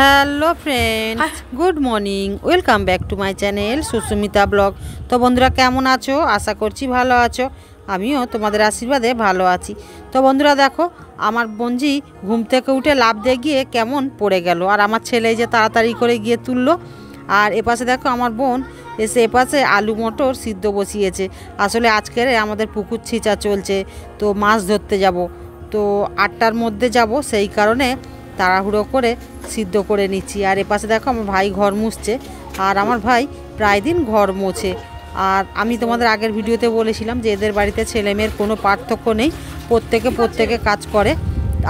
Hello friends, good morning, welcome back to my channel Susmita blog. তো বন্ধুরা কেমন আছো? আশা করছি ভালো আছো। আমিও তোমাদের আশীর্বাদে ভালো আছি। তো বন্ধুরা দেখো, আমার বোনজি ঘুম থেকে উঠে লাফ দিয়ে গিয়ে কেমন পড়ে গেল, আর আমার ছেলে যে তাড়াতাড়ি করে গিয়ে তুললো। আর এপাশে দেখো আমার বোন এসে এপাশে আলু মটর সিদ্ধ বসিয়েছে। আসলে আজকের আমাদের পুকুর ছিঁচা চলছে, তো মাছ ধরতে যাব। তো 8টার মধ্যে যাব, সেই কারণে তাড়াহুড়ো করে সিদ্ধ করে নিচ্ছি। আর এপাশে দেখো আমার ভাই ঘর মুছছে, আর আমার ভাই প্রায় দিন ঘর মোছে। আর আমি তোমাদের আগের ভিডিওতে বলেছিলাম যে এদের বাড়িতে ছেলে মেয়ের কোনো পার্থক্য নেই, প্রত্যেকে কাজ করে।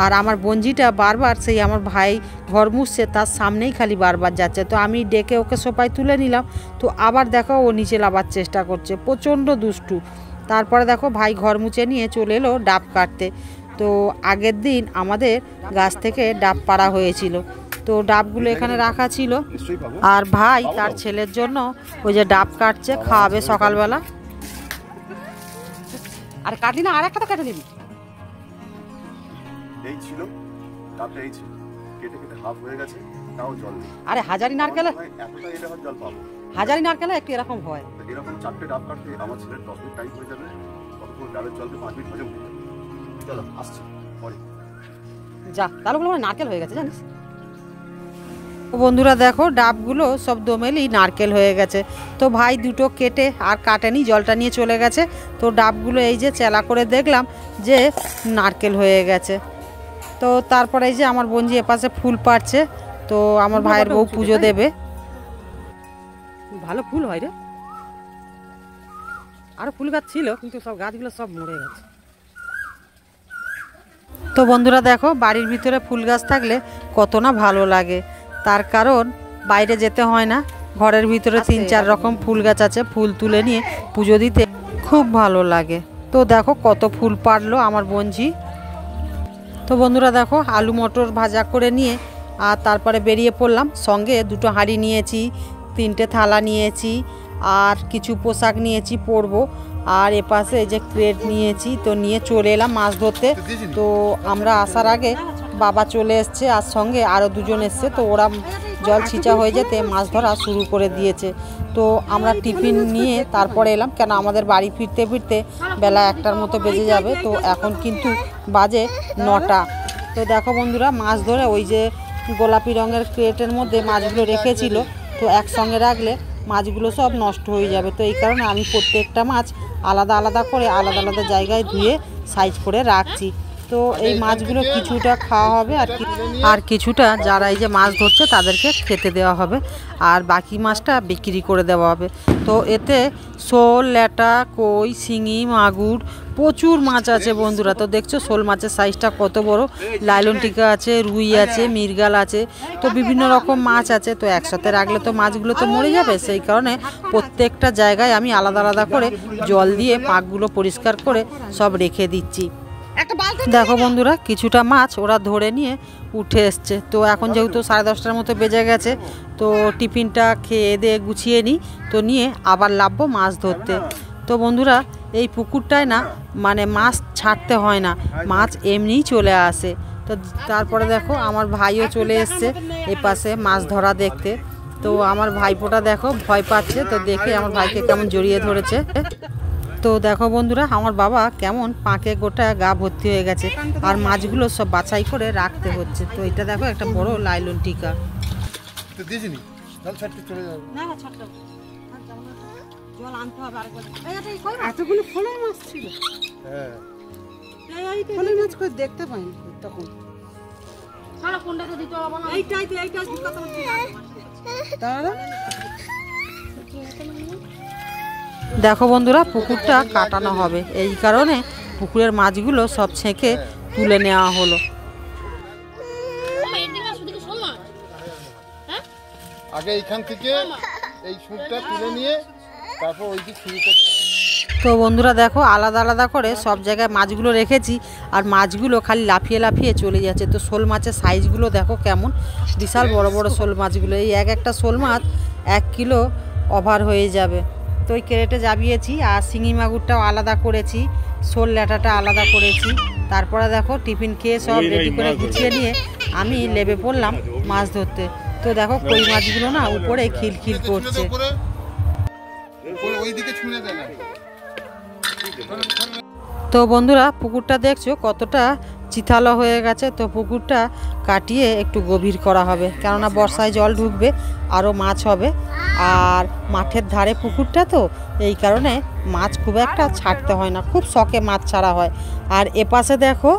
আর আমার বোনজিটা বারবার সেই আমার ভাই ঘর মুছছে তার সামনেই খালি বারবার যাচ্ছে। তো আমি ডেকে ওকে সোফায় তুলে নিলাম, তো আবার দেখো ও নিচে লাবার চেষ্টা করছে, প্রচণ্ড দুষ্টু। তারপরে দেখো ভাই ঘর মুছে নিয়ে চলে এলো ডাব কাটতে। তো আগের দিন আমাদের গাছ থেকে ডাব পাড়া হয়েছিল, তো ডাবগুলো এখানে রাখা ছিল। আর ভাই তার ছেলের জন্য ওই যে ডাব কাটছে, খাওয়াবে সকালবেলা। আর কাটলি না, আর একটা কেটে নিবি। এই ছিল ডাবটা, এই ছিল কেটে কেটে হাফ হয়ে গেছে, তাও জল নেই। আরে হাজারি নারকেলে এতটা এটা জল পাবো, হাজারি নারকেলে একটু এরকম হয়। এরকম 4টে ডাব কাটতে আমার ছেলের 10 মিনিট টাইম হয়ে যাবে, ততক্ষণ ডাবের জলকে 5 মিনিট হজম হয়ে যাবে। চলো আসছি পরে। যা তাহলে মানে নারকেল হয়ে গেছে জানিস। বন্ধুরা দেখো ডাবগুলো সব দোমেলি নারকেল হয়ে গেছে। তো ভাই দুটো কেটে আর কাটেনি, জলটা নিয়ে চলে গেছে। তো ডাবগুলো এই যে চেলা করে দেখলাম যে নারকেল হয়ে গেছে। তো তারপরে এই যে আমার বোনজি এপাশে ফুল পাড়ছে, তো আমার ভাইয়ের বউ পুজো দেবে। ভালো ফুল হয় রে, আরো ফুল গাছ ছিল কিন্তু সব গাছগুলো সব মরে গেছে। তো বন্ধুরা দেখো বাড়ির ভিতরে ফুল গাছ থাকলে কত না ভালো লাগে, তার কারণ বাইরে যেতে হয় না। ঘরের ভিতরে 3-4 রকম ফুল গাছ আছে, ফুল তুলে নিয়ে পুজো দিতে খুব ভালো লাগে। তো দেখো কত ফুল পাড়লো আমার বোনজি। তো বন্ধুরা দেখো আলু মটর ভাজা করে নিয়ে আর তারপরে বেরিয়ে পড়লাম। সঙ্গে 2টো হাঁড়ি নিয়েছি, 3টে থালা নিয়েছি, আর কিছু পোশাক নিয়েছি পরবো। আর এপাশে এই যে ক্রেট নিয়েছি, তো নিয়ে চলে এলাম মাছ ধরতে। তো আমরা আসার আগে বাবা চলে এসছে, আর সঙ্গে আরও 2জন এসছে। তো ওরা জল ছিঁচা হয়ে যেতে মাছ ধরা শুরু করে দিয়েছে। তো আমরা টিফিন নিয়ে তারপরে এলাম, কেন আমাদের বাড়ি ফিরতে ফিরতে বেলা 1টার মতো বেজে যাবে। তো এখন কিন্তু বাজে 9টা। তো দেখো বন্ধুরা মাছ ধরে ওই যে গোলাপি রঙের ক্রেটের মধ্যে মাছগুলো রেখেছিল, তো একসঙ্গে রাখলে মাছগুলো সব নষ্ট হয়ে যাবে। তো এই কারণে আমি প্রত্যেকটা মাছ আলাদা আলাদা করে আলাদা আলাদা জায়গায় ধুয়ে সাইজ করে রাখছি। তো এই মাছগুলো কিছুটা খাওয়া হবে, আর কিছুটা যারা এই যে মাছ ধরছে তাদেরকে খেতে দেওয়া হবে, আর বাকি মাছটা বিক্রি করে দেওয়া হবে। তো এতে শোল, ল্যাটা, কই, শিঙি, মাগুর প্রচুর মাছ আছে বন্ধুরা। তো দেখছো শোল মাছের সাইজটা কত বড়, লাইলন টিকা আছে, রুই আছে, মৃগেল আছে, তো বিভিন্ন রকম মাছ আছে। তো একসাথে রাখলে তো মাছগুলো তো মরে যাবে, সেই কারণে প্রত্যেকটা জায়গায় আমি আলাদা আলাদা করে জল দিয়ে পাকগুলো পরিষ্কার করে সব রেখে দিচ্ছি। দেখো বন্ধুরা কিছুটা মাছ ওরা ধরে নিয়ে উঠে এসছে। তো এখন যেহেতু 10:30টার মতো বেজে গেছে, তো টিফিনটা খেয়ে দিয়ে গুছিয়ে নিই, তো নিয়ে আবার লাভবো মাছ ধরতে। তো বন্ধুরা এই পুকুরটায় না মানে মাছ ছাড়তে হয় না, মাছ এমনিই চলে আসে। তো তারপরে দেখো আমার ভাইও চলে এসছে এপাশে মাছ ধরা দেখতে। তো আমার ভাইপোটা দেখো ভয় পাচ্ছে, তো দেখে আমার ভাইকে কেমন জড়িয়ে ধরেছে। তো দেখো বন্ধুরা আমার বাবা কেমন পাঁকে গোটা গা ভর্তি হয়ে গেছে, আর মাছগুলো সব বাছাই করে রাখতে হচ্ছে। তো এটা দেখো একটা বড় লাইলন টিকা। এতগুলো ফলের মাছ ছিল, ফলের মাছ করে দেখতে পাইনি তখন। দেখো বন্ধুরা পুকুরটা কাটানো হবে, এই কারণে পুকুরের মাছগুলো সব ছেঁকে তুলে নেওয়া হলো। আগে এইখান থেকে এই সুরটা তুলে নিয়ে তারপর ওই দিক শুরু করতে হবে। তো বন্ধুরা দেখো আলাদা আলাদা করে সব জায়গায় মাছগুলো রেখেছি, আর মাছগুলো খালি লাফিয়ে লাফিয়ে চলে যাচ্ছে। তো শোল মাছের সাইজগুলো দেখো কেমন বিশাল বড় বড় শোল মাছগুলো, এই একটা শোল মাছ 1 কিলো ওভার হয়ে যাবে। তো ওই ক্রেটে জাবিয়েছি, আর শিঙি মাগুরটাও আলাদা করেছি, শোল ল্যাটাটা আলাদা করেছি। তারপরে দেখো টিফিন খেয়ে সব রেডি করে গুছিয়ে নিয়ে আমি লেবে পড়লাম মাছ ধরতে। তো দেখো কই মাছগুলো না উপরে খিলখিল করছে। ওইদিকে ছুঁড়ে দেয় না। তো বন্ধুরা পুকুরটা দেখছো কতটা চিথালো হয়ে গেছে। তো পুকুরটা কাটিয়ে একটু গভীর করা হবে, কেননা বর্ষায় জল ঢুকবে, আরও মাছ হবে। আর মাঠের ধারে পুকুরটা তো এই কারণে মাছ খুব একটা ছাড়তে হয় না, খুব শখে মাছ ছাড়া হয়। আর এপাশে দেখো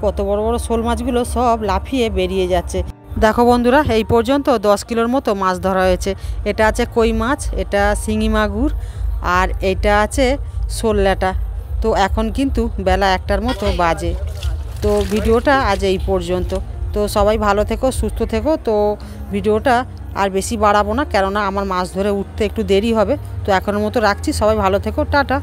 কত বড় বড় শোল মাছগুলো সব লাফিয়ে বেরিয়ে যাচ্ছে। দেখো বন্ধুরা এই পর্যন্ত 10 কিলোর মতো মাছ ধরা হয়েছে। এটা আছে কই মাছ, এটা শিঙি মাগুর, আর এটা আছে শোল ল্যাটা। তো এখন কিন্তু বেলা 1টার মতো বাজে। তো ভিডিওটা আজ এই পর্যন্ত। তো সবাই ভালো থেকো, সুস্থ থেকো। তো ভিডিওটা আর বেশি বাড়াবো না, কেননা আমার মাছ ধরে উঠতে একটু দেরি হবে। তো এখনের মতো রাখছি, সবাই ভালো থেকো, টাটা।